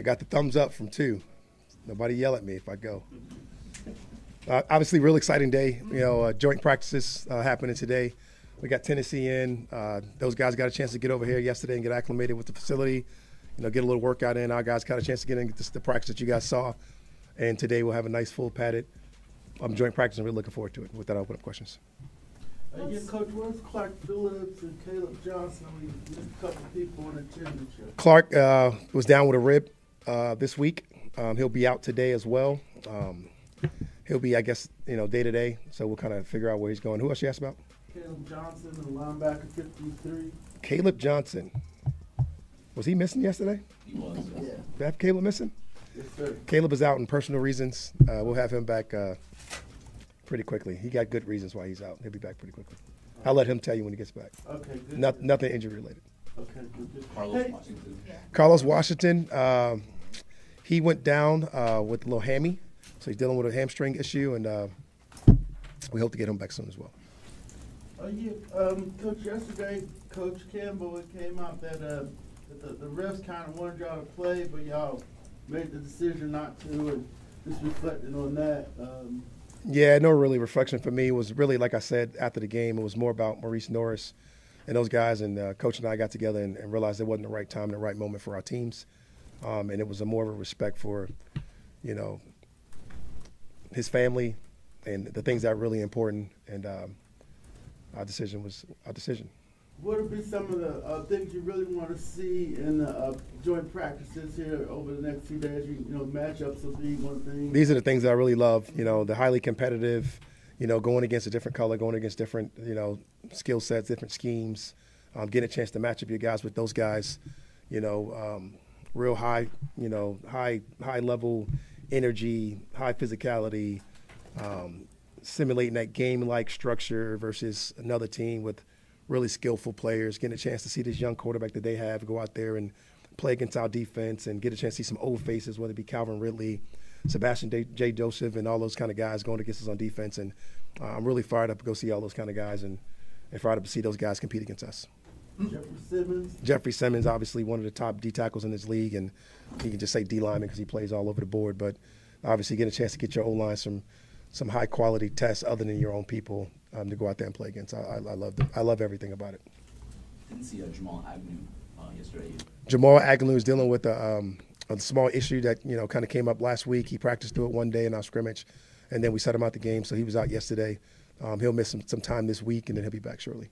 got the thumbs up from 2. Nobody yell at me if I go. Obviously, real exciting day. Joint practices happening today. We got Tennessee in. Those guys got a chance to get over here yesterday and get acclimated with the facility. Get a little workout in. Our guys got a chance to get in the practice that you guys saw. And today we'll have a nice full padded joint practice, and we're looking forward to it. With that, I'll open up questions. Coach, where's Clark Phillips and Caleb Johnson? We missed a couple of people in the championship. Clark was down with a rib this week. He'll be out today as well. He'll be, I guess, day to day. So we'll kind of figure out where he's going. Who else you asked about? Caleb Johnson, the linebacker, 53. Caleb Johnson. Was he missing yesterday? He was. Yeah. Did I have Caleb missing? Yes, sir. Caleb is out in personal reasons. We'll have him back pretty quickly. He got good reasons why he's out. He'll be back pretty quickly. I'll let him tell you when he gets back. Okay, good. Nothing injury related. Okay, good. Carlos Washington. Carlos Washington, he went down with a little hammy. So he's dealing with a hamstring issue, and we hope to get him back soon as well. Coach, yesterday, Coach Campbell, it came out that the refs kind of wanted y'all to play, but y'all made the decision not to, and just reflecting on that. Yeah, no really reflection for me. It was really, like I said, after the game, it was more about Maurice Norris and those guys, and Coach and I got together and realized it wasn't the right time and the right moment for our teams. And it was more of a respect for, his family and the things that are really important, and our decision was our decision. What would be some of the things you really want to see in the joint practices here over the next few days? Matchups will be one thing. These are the things that I really love. The highly competitive, going against a different color, going against different, skill sets, different schemes, getting a chance to match up your guys with those guys, real high, high level energy, high physicality, simulating that game-like structure versus another team with really skillful players, getting a chance to see this young quarterback that they have go out there and play against our defense and get a chance to see some old faces, whether it be Calvin Ridley, Sebastian J. Joseph, and all those kind of guys going against us on defense. And I'm really fired up to go see all those kind of guys and fired up to see those guys compete against us. Jeffrey Simmons, obviously one of the top D tackles in this league, and you can just say D lineman because he plays all over the board. But obviously, get a chance to get your O-line some high quality tests other than your own people to go out there and play against. I love everything about it. Didn't see Jamal Agnew yesterday. Jamal Agnew is dealing with a small issue that kind of came up last week. He practiced through it one day in our scrimmage, and then we set him out the game. So he was out yesterday. He'll miss some time this week, and then he'll be back shortly.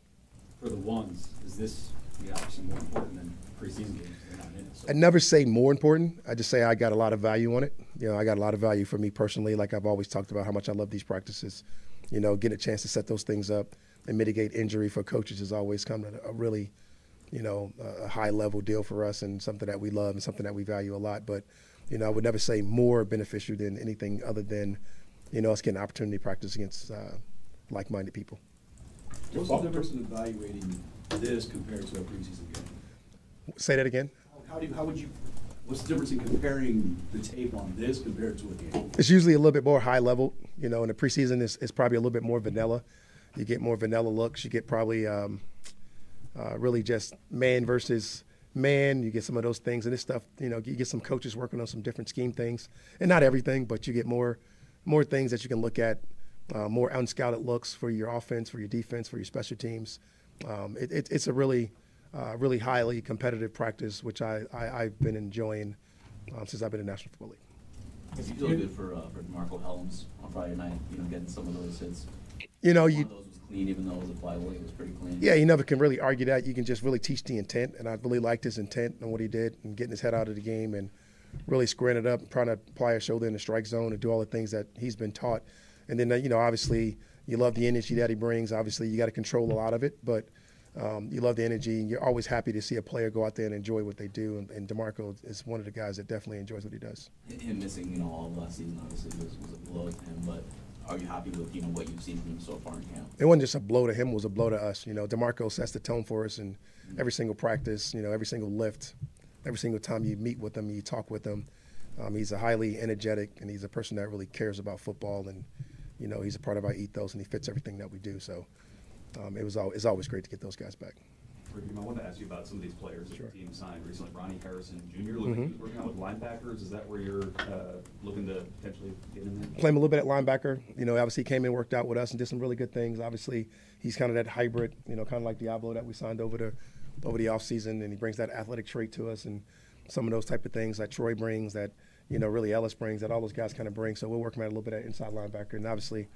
For the ones, is this obviously more important than preseason games? They're not in it, so. I never say more important. I just say I got a lot of value on it. I got a lot of value for me personally. Like I've always talked about how much I love these practices. Getting a chance to set those things up and mitigate injury for coaches has always come to a really, a high level deal for us and something that we love and something that we value a lot. But, I would never say more beneficial than anything other than, us getting an opportunity to practice against like-minded people. What's the difference in evaluating this compared to a preseason game? Say that again. What's the difference in comparing the tape on this compared to a game? It's usually a little bit more high level. In the preseason, it's probably a little bit more vanilla. You get more vanilla looks. You get probably really just man versus man. You get some of those things. And this stuff, you get some coaches working on some different scheme things. And not everything, but you get more things that you can look at, more unscouted looks for your offense, for your defense, for your special teams. It's a really highly competitive practice, which I've been enjoying since I've been in the National Football League. Does he feel good for DeMarco Helms on Friday night, getting some of those hits? One of those was clean, even though it was a flyweight, it was pretty clean. Yeah, you never can really argue that. You can just really teach the intent, and I really liked his intent and what he did and getting his head out of the game and really squaring it up and trying to apply a shoulder in the strike zone and do all the things that he's been taught. And then, obviously, you love the energy that he brings. Obviously, you got to control a lot of it, but you love the energy, and you're always happy to see a player go out there and enjoy what they do. And DeMarco is one of the guys that definitely enjoys what he does. Him missing, all of last season obviously was a blow to him, but are you happy with, what you've seen from him so far in camp? It wasn't just a blow to him; it was a blow to us. DeMarco sets the tone for us, and every single practice, every single lift, every single time you meet with him, you talk with him. He's a highly energetic, and he's a person that really cares about football, and he's a part of our ethos, and he fits everything that we do. So it's always great to get those guys back. Raheem, I wanted to ask you about some of these players that Sure. the team signed recently. Ronnie Harrison Jr. Working out with linebackers. Is that where you're looking to potentially get in there? Play him a little bit at linebacker. Obviously he came in, worked out with us, and did some really good things. Obviously, he's kind of that hybrid, kind of like Diablo that we signed over the offseason, and he brings that athletic trait to us and some of those type of things that Troy brings, that, really Ellis brings, that all those guys kind of bring. So we're working at a little bit at inside linebacker, and obviously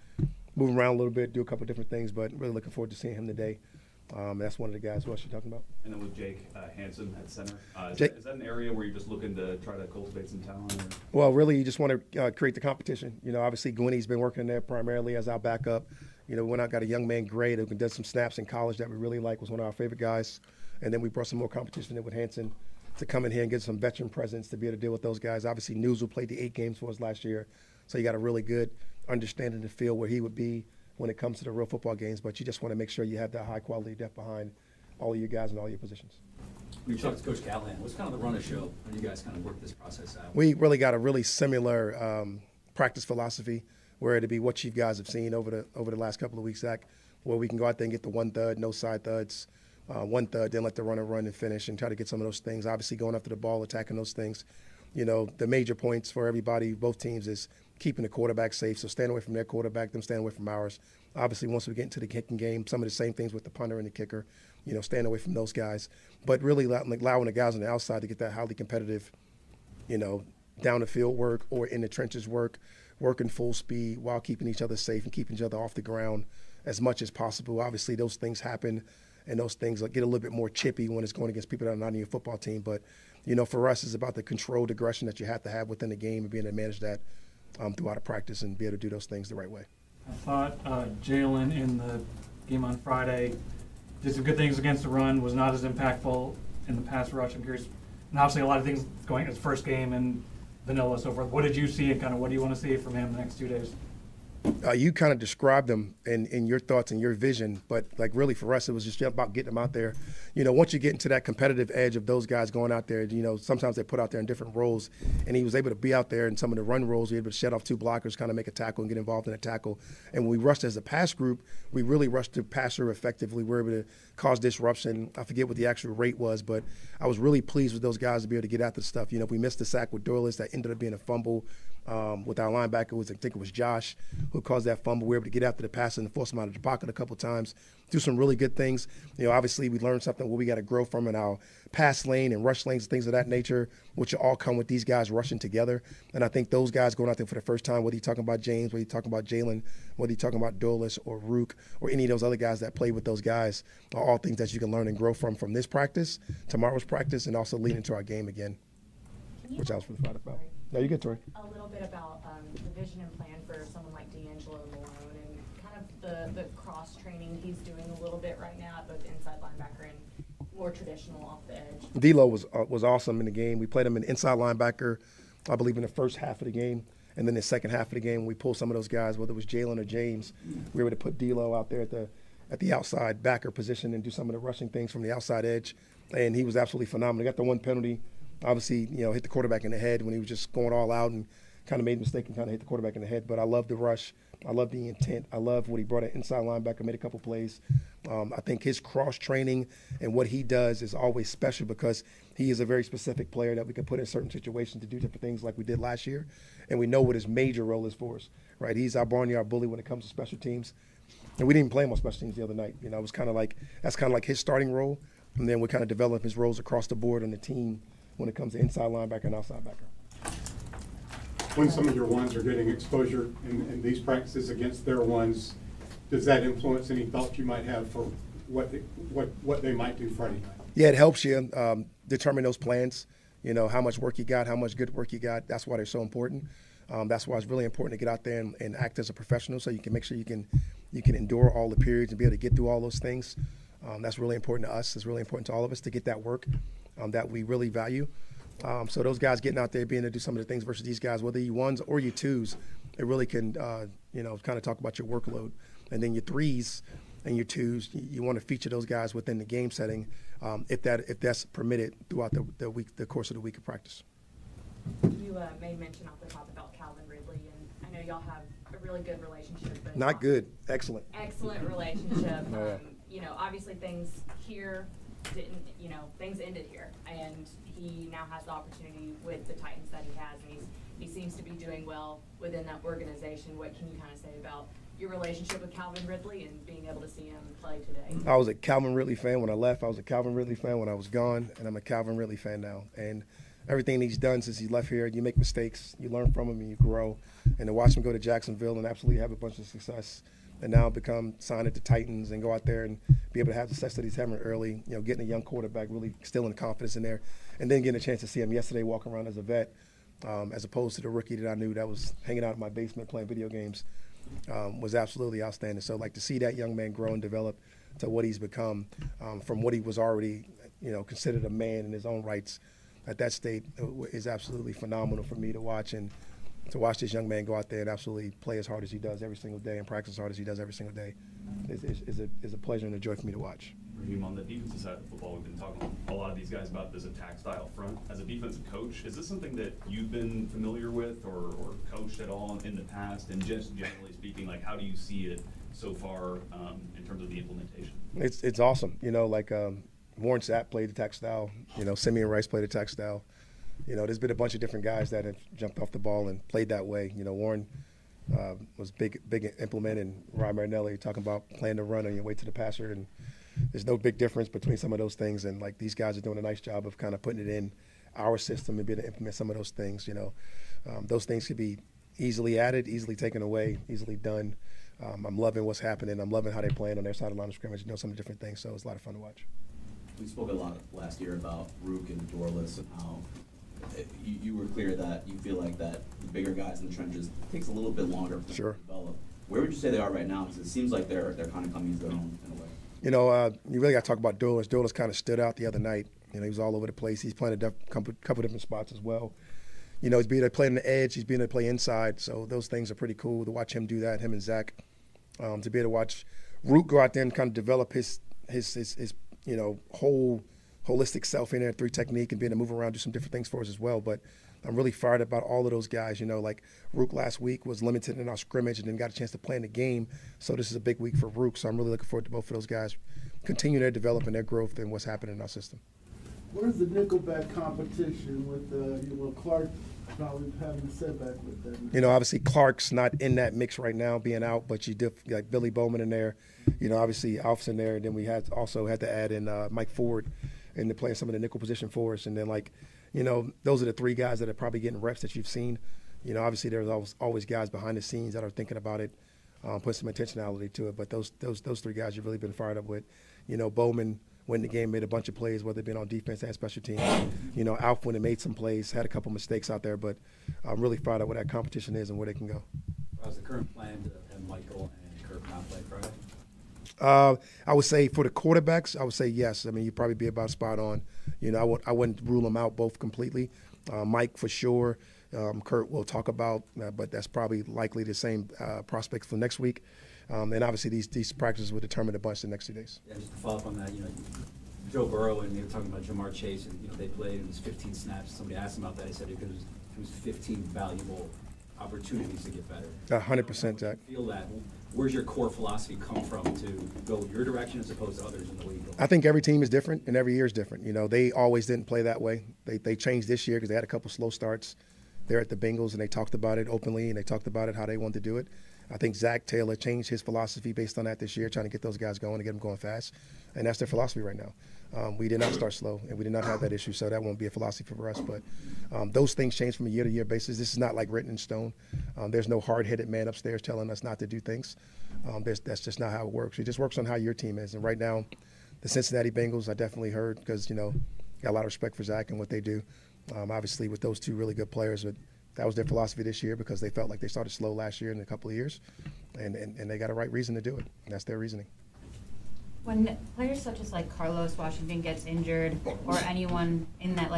moving around a little bit, do a couple different things, but really looking forward to seeing him today. That's one of the guys. Who else you talking about? And then with Jake Hansen at center, is that an area where you're just looking to try to cultivate some talent? Or? Well, really, you just want to create the competition. Obviously, Gwynny's been working there primarily as our backup. We went out, got a young man, Gray, who did some snaps in college that we really like, was one of our favorite guys. And then we brought some more competition in with Hansen to come in here and get some veteran presence to be able to deal with those guys. Obviously, Newsel played the 8 games for us last year, so you got a really good understanding to feel where he would be when it comes to the real football games. But you just want to make sure you have that high-quality depth behind all of you guys in all your positions. When you talked to Coach Callahan, what's kind of the run of show when you guys kind of work this process out? We really got a really similar practice philosophy, where it'd be what you guys have seen over the last couple of weeks, Zach, where we can go out there and get the 1 thud, no side thuds, 1 thud, then let the runner run and finish and try to get some of those things. Obviously, going after the ball, attacking those things. The major points for everybody, both teams, is keeping the quarterback safe. So staying away from their quarterback, them staying away from ours. Obviously, once we get into the kicking game, some of the same things with the punter and the kicker, staying away from those guys. But really allowing the guys on the outside to get that highly competitive, down the field work or in the trenches working full speed while keeping each other safe and keeping each other off the ground as much as possible. Obviously, those things happen, and those things get a little bit more chippy when it's going against people that are not in your football team. But, for us, it's about the controlled aggression that you have to have within the game and being able to manage that throughout a practice and be able to do those things the right way. I thought Jalen in the game on Friday did some good things against the run, was not as impactful in the pass rush. I'm curious, and obviously a lot of things going his first game and vanilla and so forth. What did you see, and kind of what do you want to see from him the next 2 days? You kind of described them in your thoughts and your vision, but really for us, it was just about getting them out there. Once you get into that competitive edge of those guys going out there, sometimes they put out there in different roles, and he was able to be out there in some of the run roles. We were able to shed off 2 blockers, kind of make a tackle and get involved in a tackle. And when we rushed as a pass group, we really rushed to passer effectively. We were able to cause disruption. I forget what the actual rate was, but I was really pleased with those guys to be able to get after stuff. We missed the sack with Doyless that ended up being a fumble. With our linebacker, I think it was Josh, who caused that fumble. We were able to get after the passer and force him out of the pocket a couple times, do some really good things. Obviously we learned something where we got to grow from in our pass lane and rush lanes, things of that nature, which all come with these guys rushing together. And I think those guys going out there for the first time, whether you're talking about James, whether you're talking about Jalen, whether you're talking about Doyless or Rook or any of those other guys that play with those guys, are all things that you can learn and grow from this practice, tomorrow's practice, and also lead into our game again, which I was really proud about. No, you get Tori. A little bit about the vision and plan for someone like D'Angelo Malone and kind of the cross training he's doing a little bit right now at both inside linebacker and more traditional off the edge. D'Lo was awesome in the game. We played him in inside linebacker, I believe, in the first half of the game. And then the second half of the game, we pulled some of those guys, whether it was Jalen or James, we were able to put D'Lo out there at the outside backer position and do some of the rushing things from the outside edge. And he was absolutely phenomenal. He got the 1 penalty. Obviously, hit the quarterback in the head when he was just going all out and kind of made a mistake and kind of hit the quarterback in the head. But I love the rush. I love the intent. I love what he brought an inside linebacker, made a couple plays. I think his cross training and what he does is always special because he is a very specific player that we can put in certain situations to do different things like we did last year. And we know what his major role is for us, right? He's our barnyard bully when it comes to special teams. And we didn't even play him on special teams the other night. It was kind of like, that's kind of like his starting role. And then we kind of develop his roles across the board on the team when it comes to inside linebacker and outside backer. When some of your ones are getting exposure in these practices against their ones, does that influence any thoughts you might have for what they might do Friday night? Yeah, it helps you determine those plans, how much work you got, how much good work you got. That's why they're so important. That's why it's really important to get out there and act as a professional so you can make sure you can endure all the periods and be able to get through all those things. That's really important to us. It's really important to all of us to get that work that we really value. So those guys getting out there, being able to do some of the things versus these guys, whether you ones or you twos, it really can, kind of talk about your workload. And then your threes and your twos, you want to feature those guys within the game setting if that's permitted throughout the week, the course of the week of practice. You made mention off the top about Calvin Ridley, and I know y'all have a really good relationship. But Not good, excellent. Excellent relationship. Oh, yeah. Obviously things here didn't, things ended here. And he now has the opportunity with the Titans that he has, and he seems to be doing well within that organization. What can you kind of say about your relationship with Calvin Ridley and being able to see him play today? I was a Calvin Ridley fan when I left. I was a Calvin Ridley fan when I was gone, and I'm a Calvin Ridley fan now. And everything he's done since he left here, you make mistakes, you learn from him, and you grow. And to watch him go to Jacksonville and absolutely have a bunch of success, and now become signed at the Titans and go out there and be able to have the success that he's having early, getting a young quarterback, really instilling confidence in there, and then getting a chance to see him yesterday walking around as a vet, as opposed to the rookie that I knew that was hanging out in my basement playing video games, was absolutely outstanding. So, to see that young man grow and develop to what he's become, from what he was already, considered a man in his own rights at that state, is absolutely phenomenal for me to watch. And to watch this young man go out there and absolutely play as hard as he does every single day and practice as hard as he does every single day is a pleasure and a joy for me to watch. Raheem, on the defensive side of football, we've been talking a lot of these guys about this attack style front. As a defensive coach, is this something that you've been familiar with or coached at all in the past? And just generally speaking, how do you see it so far in terms of the implementation? It's awesome. Warren Sapp played the attack style. Simeon Rice played the attack style. There's been a bunch of different guys that have jumped off the ball and played that way. Warren was big implementing Ryan Marinelli, talking about playing the run on your way to the passer, and there's no big difference between some of those things. And these guys are doing a nice job of kind of putting it in our system and being able to implement some of those things. Those things could be easily added, easily taken away, easily done. I'm loving what's happening. I'm loving how they're playing on their side of the line of scrimmage. Some of the different things. So it's a lot of fun to watch. We spoke a lot last year about Rook and Dorless and how you were clear that you feel like that the bigger guys in the trenches takes a little bit longer for them to develop. Where would you say they are right now? Because it seems like they're kind of coming to their own in a way. You really got to talk about Dorless. Dorless kind of stood out the other night. He was all over the place. He's playing a couple different spots as well. He's being able to play on the edge. He's being able to play inside. So those things are pretty cool to watch him do that, him and Zach. To be able to watch Rook go out there and kind of develop his whole holistic self in there, 3 technique, and being able to move around, do some different things for us as well. But I'm really fired about all of those guys. Rook last week was limited in our scrimmage and then got a chance to play in the game. So this is a big week for Rook. So I'm really looking forward to both of those guys continue their development, their growth, and what's happening in our system. Where's the nickelback competition with Clark probably having a setback with that? Obviously Clark's not in that mix right now, being out, but you did like Billy Bowman in there. Obviously Alf's in there, and then we also had to add in Mike Ford into playing some of the nickel position for us. And then those are the 3 guys that are probably getting reps that you've seen. Obviously there's always guys behind the scenes that are thinking about it, put some intentionality to it. But those 3 guys you've really been fired up with. Bowman went in the game, made a bunch of plays, whether it been on defense and special teams. Alf went and made some plays, had a couple mistakes out there, but I'm really fired up what that competition is and where they can go. How's the current plan to have Michael and Kirk not play Friday? I would say for the quarterbacks, I would say yes. You'd probably be about spot on. I wouldn't rule them out both completely. Mike for sure. Kurt we'll talk about, but that's probably likely the same prospects for next week. And obviously these practices will determine a bunch the next 2 days. Yeah, just to follow up on that, Joe Burrow and they were talking about Jamar Chase, and they played and it was 15 snaps. Somebody asked him about that. He said it was 15 valuable opportunities to get better. 100%, Jack. Feel that. Where's your core philosophy come from to go your direction as opposed to others in the way you go? I think every team is different and every year is different. They always didn't play that way. They changed this year because they had a couple slow starts there at the Bengals, and they talked about it openly, and they talked about it how they wanted to do it. I think Zach Taylor changed his philosophy based on that this year, trying to get those guys going and get them going fast. And that's their philosophy right now. We did not start slow, and we did not have that issue, so that won't be a philosophy for us. But those things change from a year-to-year basis. This is not like written in stone. There's no hard-headed man upstairs telling us not to do things. That's just not how it works. It just works on how your team is. And right now, the Cincinnati Bengals, I definitely heard because, got a lot of respect for Zach and what they do. Obviously, with those 2 really good players, but that was their philosophy this year because they felt like they started slow last year in a couple of years, and they got a right reason to do it. And that's their reasoning. When players such as Carlos Washington gets injured, or anyone in that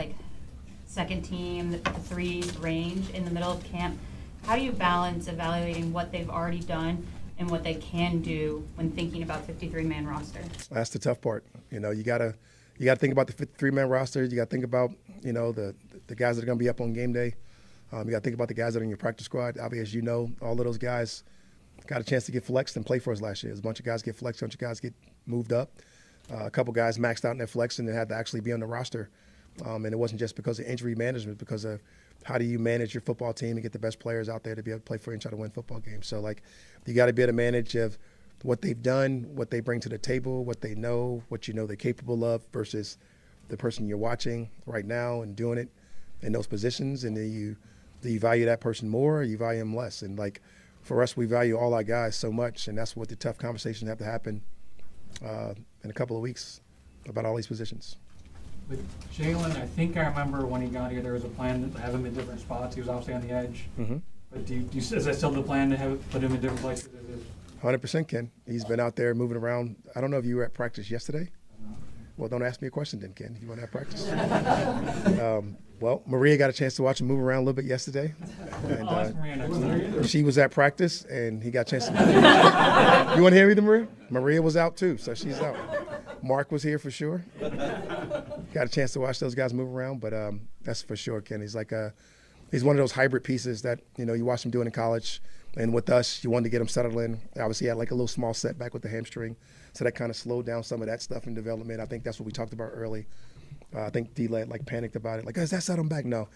second team, the 3s range in the middle of camp, how do you balance evaluating what they've already done and what they can do when thinking about 53-man roster? That's the tough part. You gotta think about the 53-man roster. You gotta think about the guys that are gonna be up on game day. You got to think about the guys that are in your practice squad. Obviously, as all of those guys got a chance to get flexed and play for us last year. There's a bunch of guys get flexed, a bunch of guys get moved up. A couple guys maxed out in their flex and they had to actually be on the roster. And it wasn't just because of injury management, because of how do you manage your football team and get the best players out there to be able to play for you and try to win football games. So, like, you got to be able to manage of what they've done, what they bring to the table, what they know, what you know they're capable of versus the person you're watching right now and doing it in those positions. And do you value that person more or you value them less? And, like, for us, we value all our guys so much, and that's what the tough conversations have to happen in a couple of weeks about all these positions. With Jalen, I think I remember when he got here, there was a plan to have him in different spots. He was obviously on the edge. Mm-hmm. But is that still the plan to put him in different places? 100%, Ken. He's been out there moving around. I don't know if you were at practice yesterday. Well, don't ask me a question then, Ken, if you want to have practice. Well, Maria got a chance to watch him move around a little bit yesterday. And, I'll ask Maria next time. she was at practice, and he got a chance to. You want to hear either, Maria? Maria was out, too, so she's out. Mark was here for sure. Got a chance to watch those guys move around, but that's for sure, Ken. He's like he's one of those hybrid pieces that, you watch him doing in college. And with us, you wanted to get him settled in. Obviously, he had like a little small setback with the hamstring, so that kind of slowed down some of that stuff in development. I think that's what we talked about early. I think D-Led panicked about it, is that set him back? No.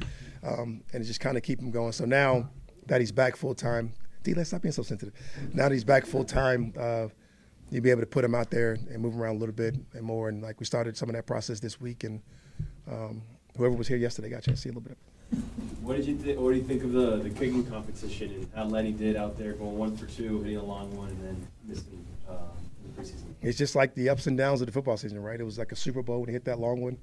And it just kind of keep him going. So now that he's back full-time, D-Led, stop being so sensitive. Now that he's back full-time, you'll be able to put him out there and move him around a little bit and more. And we started some of that process this week, and whoever was here yesterday got a chance to see a little bit of it. What do you think of the kicking competition and how Lenny did out there, going 1 for 2, hitting a long one, and then missing in the preseason? It's just like the ups and downs of the football season, right? It was like a Super Bowl when he hit that long one,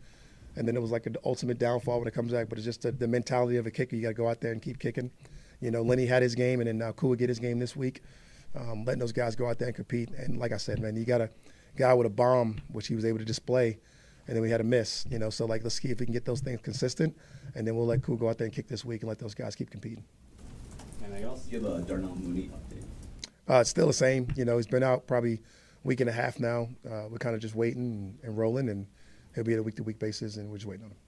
and then it was like an ultimate downfall when it comes back. But it's just the mentality of a kicker. You got to go out there and keep kicking. Lenny had his game, and then now Kua would get his game this week. Letting those guys go out there and compete. And like I said, man, you got a guy with a bomb, which he was able to display, and then we had a miss. So let's see if we can get those things consistent, and then we'll let Kua go out there and kick this week and let those guys keep competing. Anything else? Give a Darnell Mooney update. It's still the same. He's been out probably a week and a half now. We're kind of just waiting and rolling, and he'll be at a week-to-week basis, and we're just waiting on him.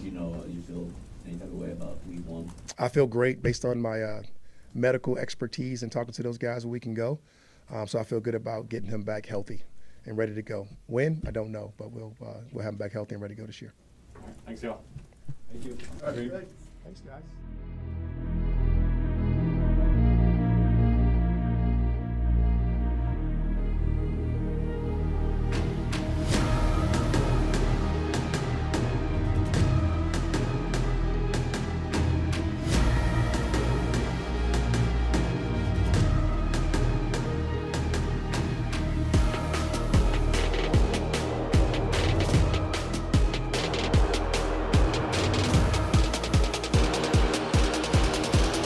You feel any type of way about week 1? I feel great based on my medical expertise and talking to those guys a week ago. So I feel good about getting him back healthy and ready to go. When? I don't know, but we'll have him back healthy and ready to go this year. Thanks, y'all. Thank you. All right, thanks. Thanks, guys.